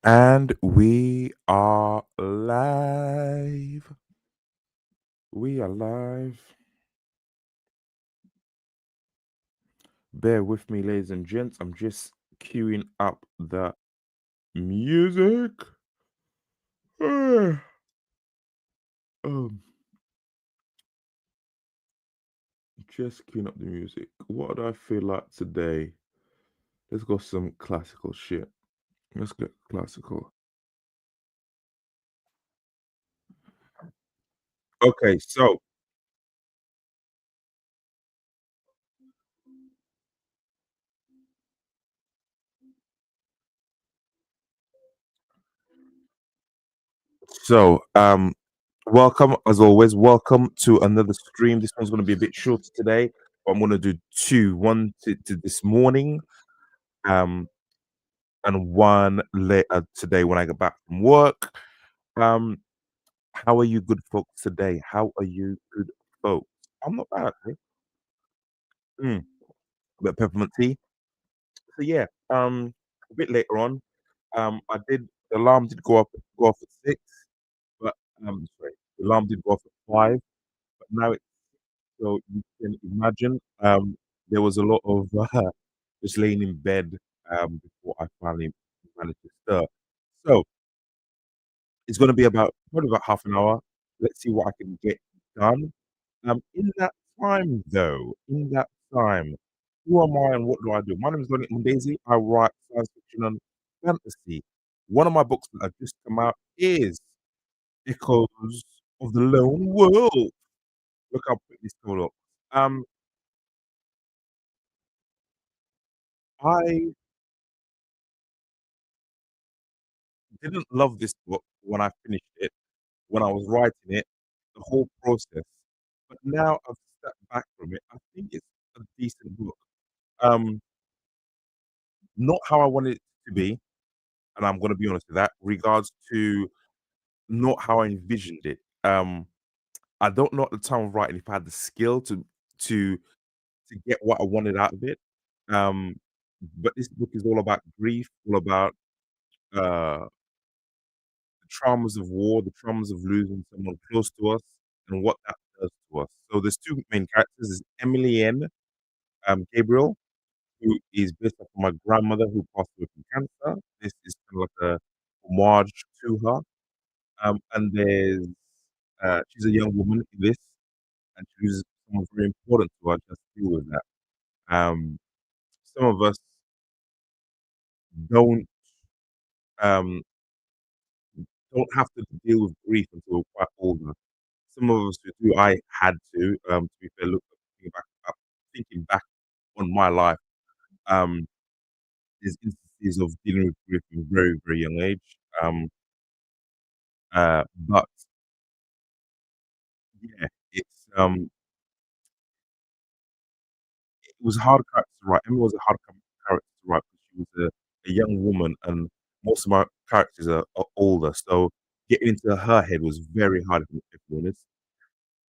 And we are live. We are live. Bear with me, ladies and gents. I'm just queuing up the music. um, just queuing up the music. What do I feel like today? Let's go some classical shit. Let's get classical. Okay, so welcome as always. Welcome to another stream. This one's going to be a bit shorter today, but I'm going to do two. One to this morning. Um, and one later today when I get back from work. Um, how are you, good folks, today? How are you, good folks? I'm not bad, actually. A bit of peppermint tea. So yeah, a bit later on, I did the alarm did go off at 6, but sorry, the alarm did go off at 5, but now it's so you can imagine there was a lot of just laying in bed before I finally managed to stir. So it's going to be about probably about half an hour. Let's see what I can get done. In that time, though, in that time, who am I and what do I do? My name is Donny Daisy. I write science fiction and fantasy. One of my books that have just come out is Echoes of the Lone Wolf. Look how pretty this all up. Um, I didn't love this book when I finished it, when I was writing it, the whole process. But now I've stepped back from it. I think it's a decent book. Um, not how I wanted it to be, and I'm going to be honest with that. Regards to not how I envisioned it. I don't know at the time of writing if I had the skill to to get what I wanted out of it. Um, but this book is all about grief, all about the traumas of war, the traumas of losing someone close to us, and what that does to us. So there's two main characters: there's Emily N. Gabriel, who is based off of my grandmother who passed away from cancer. This is kind of like a homage to her. And there's she's a young woman in this, and she loses someone very important to her. Just deal with that. Um, some of us don't um, don't have to deal with grief until we're quite older. Some of us who do. I had to. To be fair, thinking back on my life, um, there's instances of dealing with grief from a very very young age. Um, but yeah, it was a hard character to write. Emma was a hard character to write because she was a young woman, and most of my characters are older. So getting into her head was very hard, if I'm honest.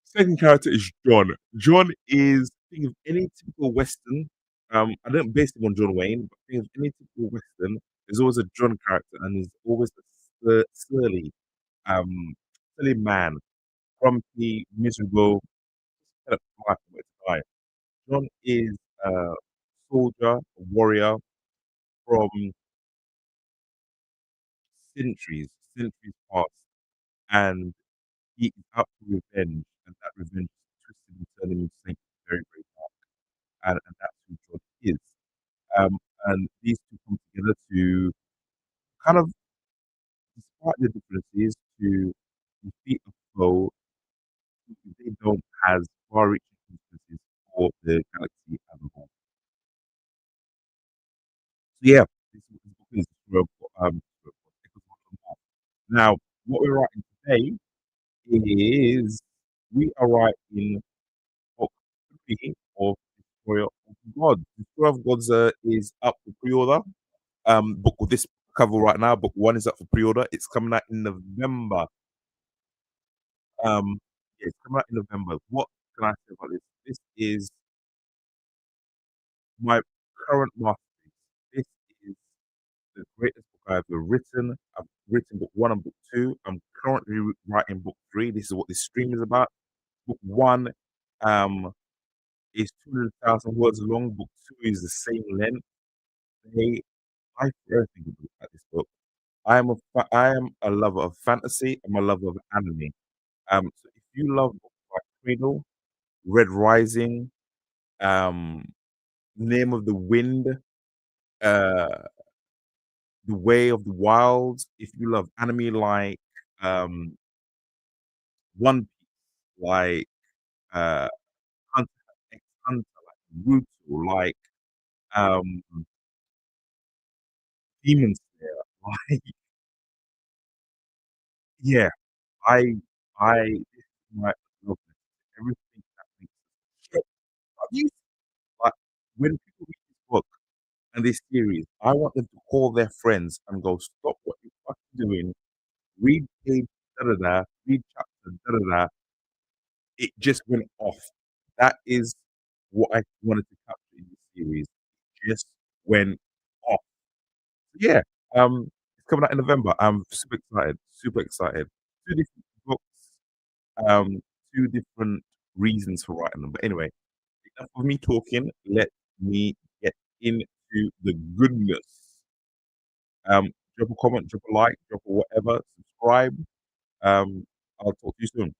Second character is John. John is think of any typical Western. I don't base him on John Wayne, but think of any typical Western. There's always a John character, and he's always a um, silly man, grumpy, miserable, kind of life from its life. John is a soldier, a warrior from centuries past, and he is out for revenge, and that revenge is twisted and turned him into something very, very dark, and that's who John is. And these two come together to kind of, despite the differences, to defeat a foe who they don't has far-reaching consequences for the galaxy as a whole. So yeah, this book is now what we're writing today is we are writing book 3 of Destroyer of Gods. Destroyer of Gods is up for pre-order. Book with this cover right now. Book 1 is up for pre-order. It's coming out in November. Yeah, it's coming out in November. What can I say about this? This is my current masterpiece. This is the greatest book either written. I've written book 1 and book 2. I'm currently writing book 3. This is what this stream is about. Book 1, um, is 200,000 words long. Book 2 is the same length. They I personally look at this book. I am a lover of fantasy. I'm a lover of anime. So if you love books like Cradle, Red Rising, um, Name of the Wind, uh, The Way of the Wilds, if you love anime like um, One Piece, like uh, Hunter x Hunter, like Naruto, like um, Demon Slayer, like yeah, I this is my love letter. Everything that makes shit. Have you like when people read this book and this series, I want them to call their friends and go, "Stop what you're fucking doing. Read page da da da. Read chapter da da da." It just went off. That is what I wanted to capture in this series. It just went off. Yeah. It's coming out in November. I'm super excited. Super excited. Two different books. Um, two different reasons for writing them. But anyway, enough of me talking. Let me get into the goodness. Drop a comment, drop a like, drop a whatever, subscribe. I'll talk to you soon.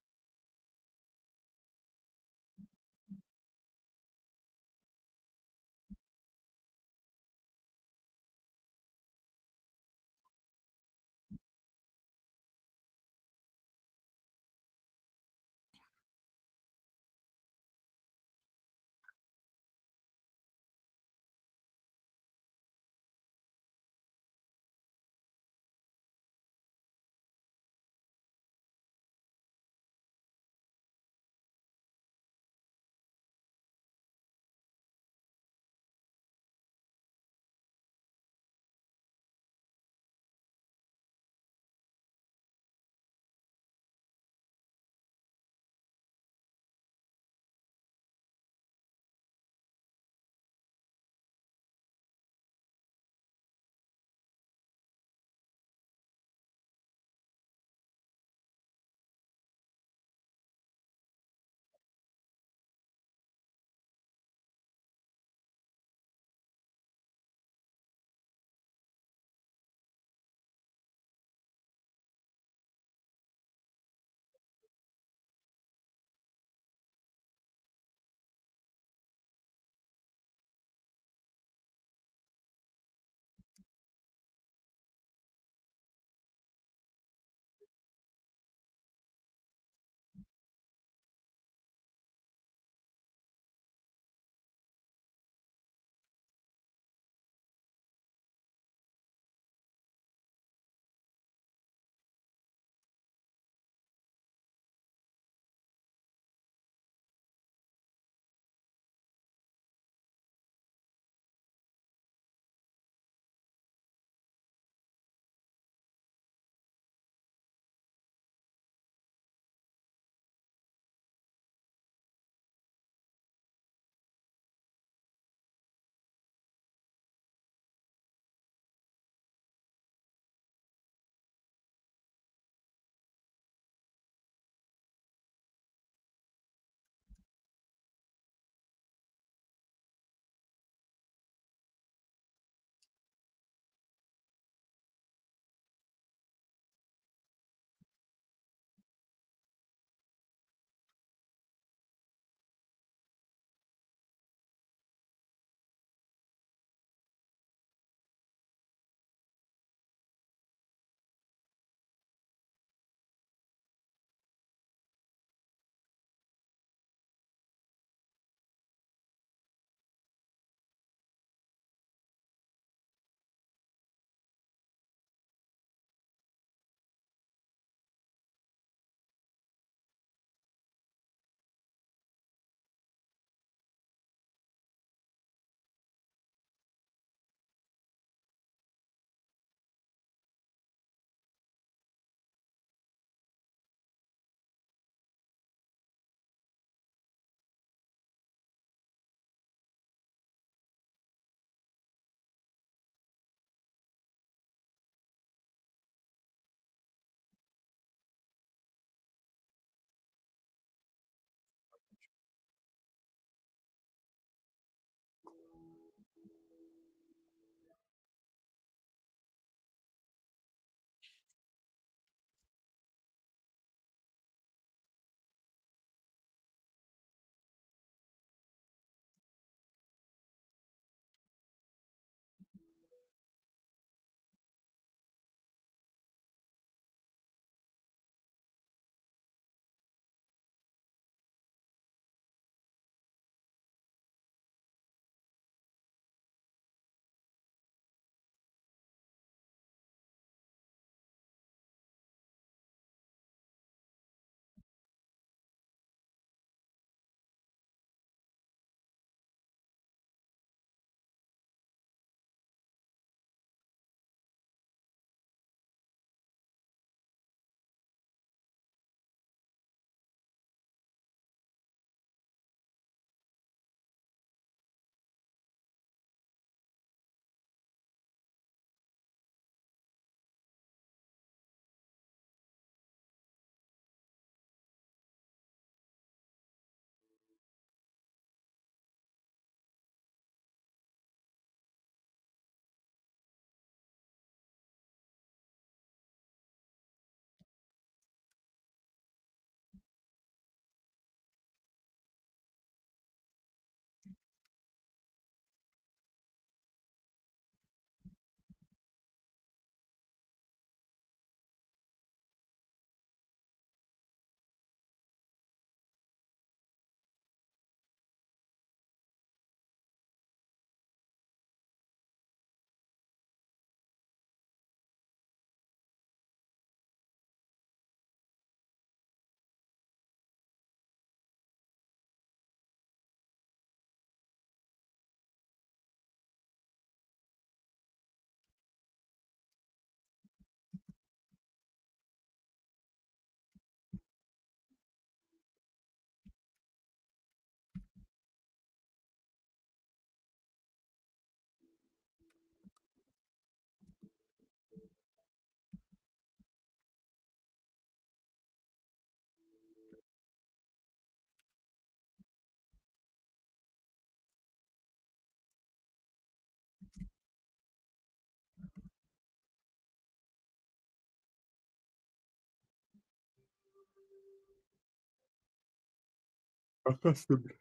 Accustomed.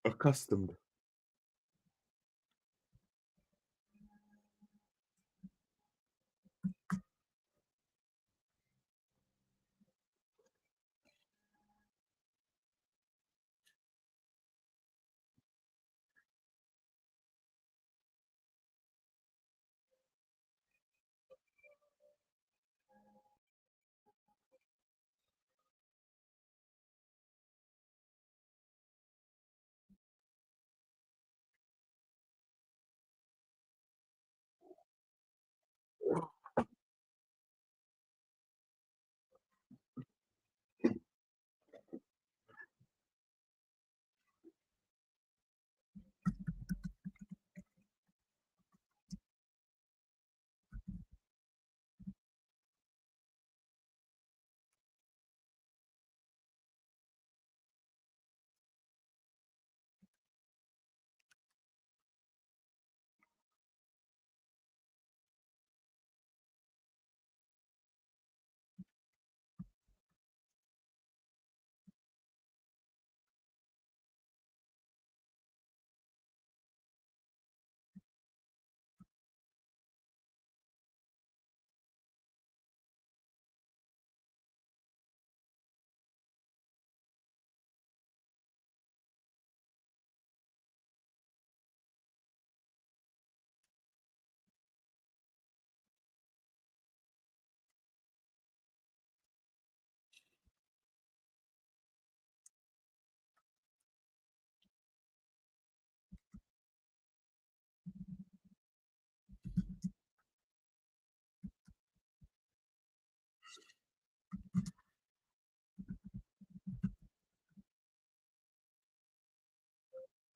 Accustomed.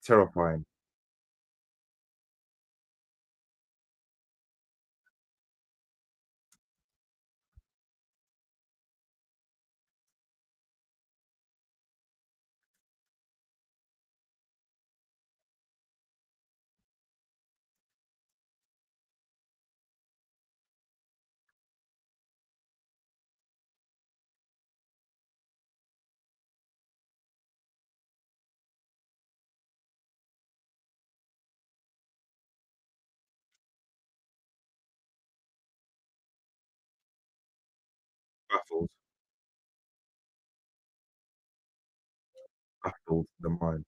Terrifying. Baffled. Baffled the mind.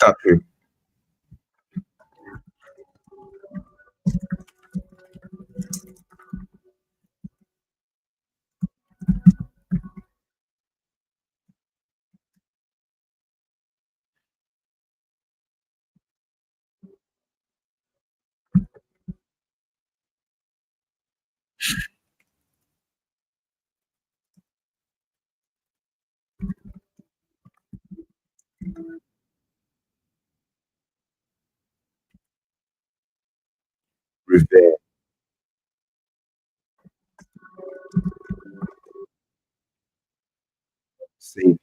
Exactly. Revere, savior,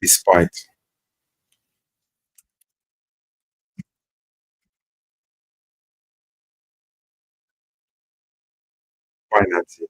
despite financing.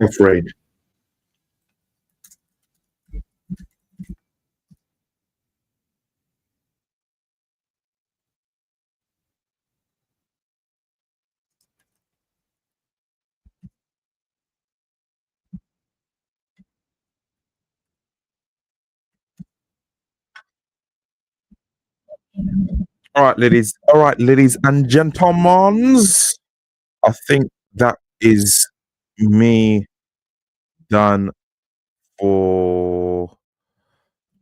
Afraid. All right, ladies and gentlemen. I think that is me done for.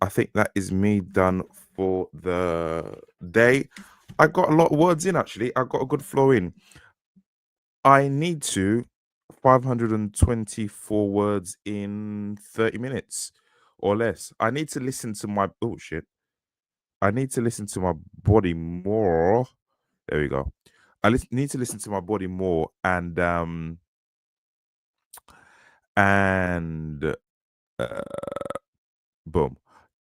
I think that is me done for the day. I got a lot of words in actually. I got a good flow in. I need to 524 words in 30 minutes or less. I need to listen to my oh shit. I need to listen to my body more. There we go. Need to listen to my body more and uh, boom.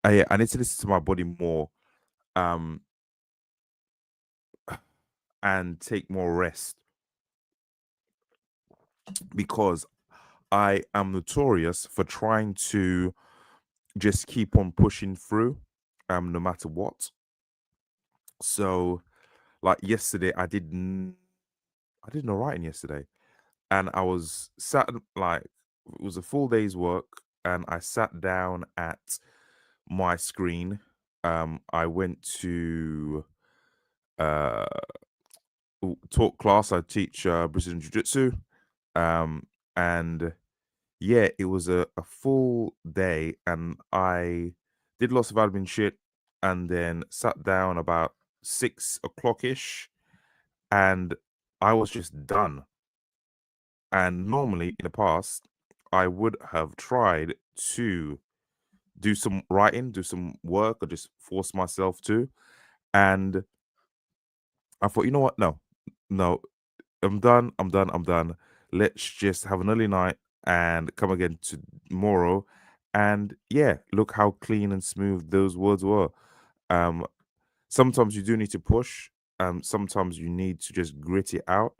Yeah, I need to listen to my body more um and take more rest because I am notorious for trying to just keep on pushing through no matter what. So like yesterday I did no writing yesterday and I was sat like it was a full day's work and I sat down at my screen. I went to uh talk class. I teach Brazilian Jiu Jitsu. Um and yeah, it was a full day and I did lots of admin shit and then sat down about 6 o'clock ish and I was just done. And normally in the past, I would have tried to do some writing, do some work, or just force myself to. And I thought, you know what? No, no, I'm done. I'm done. I'm done. Let's just have an early night and come again tomorrow. And yeah, look how clean and smooth those words were. Um, Sometimes you do need to push. Sometimes you need to just grit it out.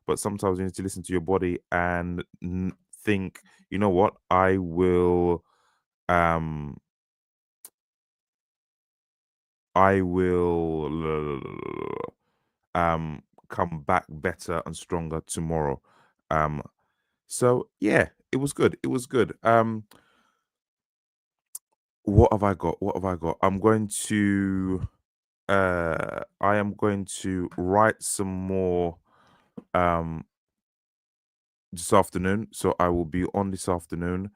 But sometimes you need to listen to your body and think, you know what? Um, I will come back better and stronger tomorrow. Um, so yeah, it was good. It was good. What have I got? What have I got? I am going to write some more um this afternoon. So I will be on this afternoon,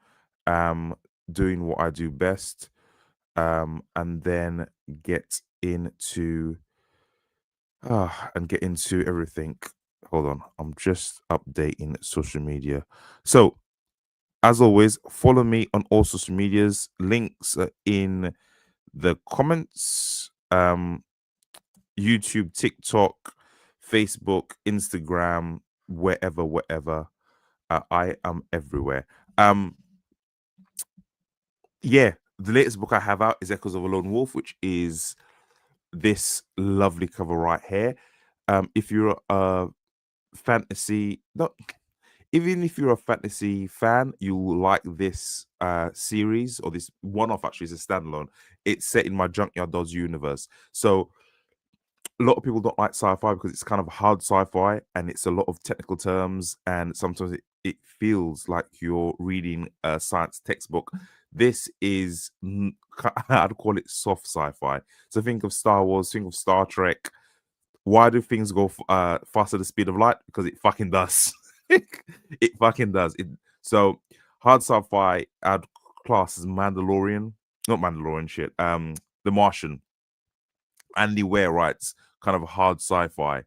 um, doing what I do best, and then get into And get into everything. Hold on, I'm just updating social media. So, as always, follow me on all social medias. Links are in the comments. YouTube, TikTok, Facebook, Instagram, wherever. I am everywhere. Um, yeah, the latest book I have out is Echoes of a Lone Wolf, which is this lovely cover right here. If you're a fantasy, not even if you're a fantasy fan, you will like this series, or this one off actually is a standalone. It's set in my Junkyard Dolls universe. So a lot of people don't like sci-fi because it's kind of hard sci-fi and it's a lot of technical terms, and sometimes it feels like you're reading a science textbook. This is I'd call it soft sci-fi. So think of Star Wars, think of Star Trek. Why do things go faster the speed of light? Because it fucking does. It fucking does. So hard sci-fi I'd class as Mandalorian, not Mandalorian shit. The Martian. Andy Weir writes kind of hard sci-fi.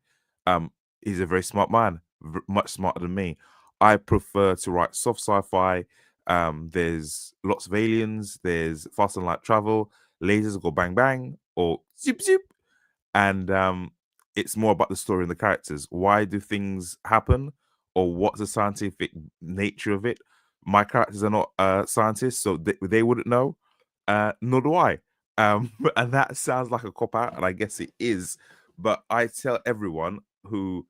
He's a very smart man, much smarter than me. I prefer to write soft sci-fi. There's lots of aliens. There's fast and light travel. Lasers go bang bang or zip zip, and it's more about the story and the characters. Why do things happen, or what's the scientific nature of it? My characters are not scientists, so they wouldn't know. Nor do I. And that sounds like a cop out, and I guess it is. But I tell everyone who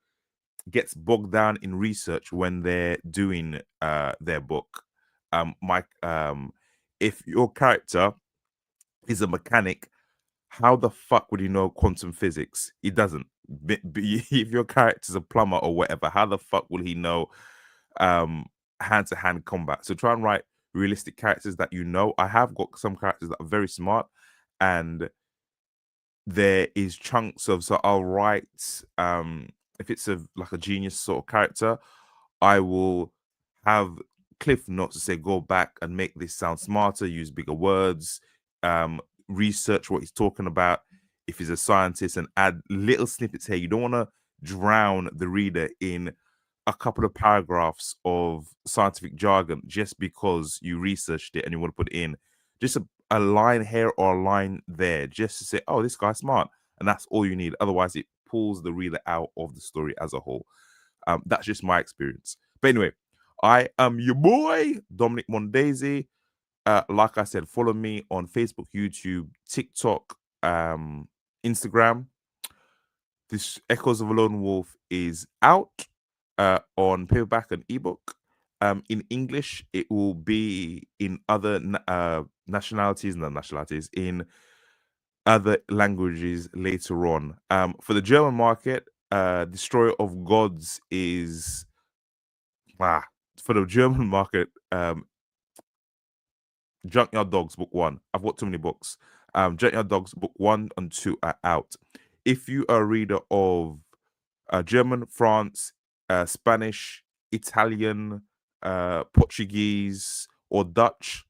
gets bogged down in research when they're doing their book, my if your character is a mechanic, how the fuck would you know quantum physics? He doesn't. If your character's a plumber or whatever, how the fuck will he know um hand-to-hand combat? So try and write realistic characters that you know. I have got some characters that are very smart, and there is chunks of, so I'll write if it's a like a genius sort of character, I will have cliff notes to say go back and make this sound smarter, use bigger words, um, research what he's talking about. If he's a scientist, and add little snippets here. You don't want to drown the reader in a couple of paragraphs of scientific jargon just because you researched it and you want to put it in. Just a line here or a line there, just to say, oh, this guy's smart. And that's all you need. Otherwise, it pulls the reader out of the story as a whole. That's just my experience. But anyway, I am your boy, Dominic Mondesi. Like I said, follow me on Facebook, YouTube, TikTok, Instagram. This Echoes of a Lone Wolf is out on paperback and ebook. In English, it will be in other nationalities, not nationalities, in other languages later on. For the German market, Destroyer of Gods is for the German market. Junkyard Dogs Book One. I've got too many books. Junkyard Dogs Book One and Two are out. If you are a reader of German, France, Spanish, Italian, Portuguese, or Dutch,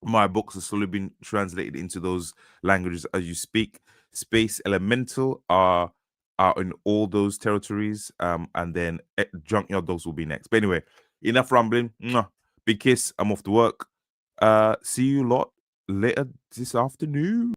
my books are slowly being translated into those languages as you speak. Space Elemental are in all those territories, and then Junkyard Dogs will be next. But anyway, enough rambling. Mwah. Big kiss. I'm off to work. See you lot later this afternoon.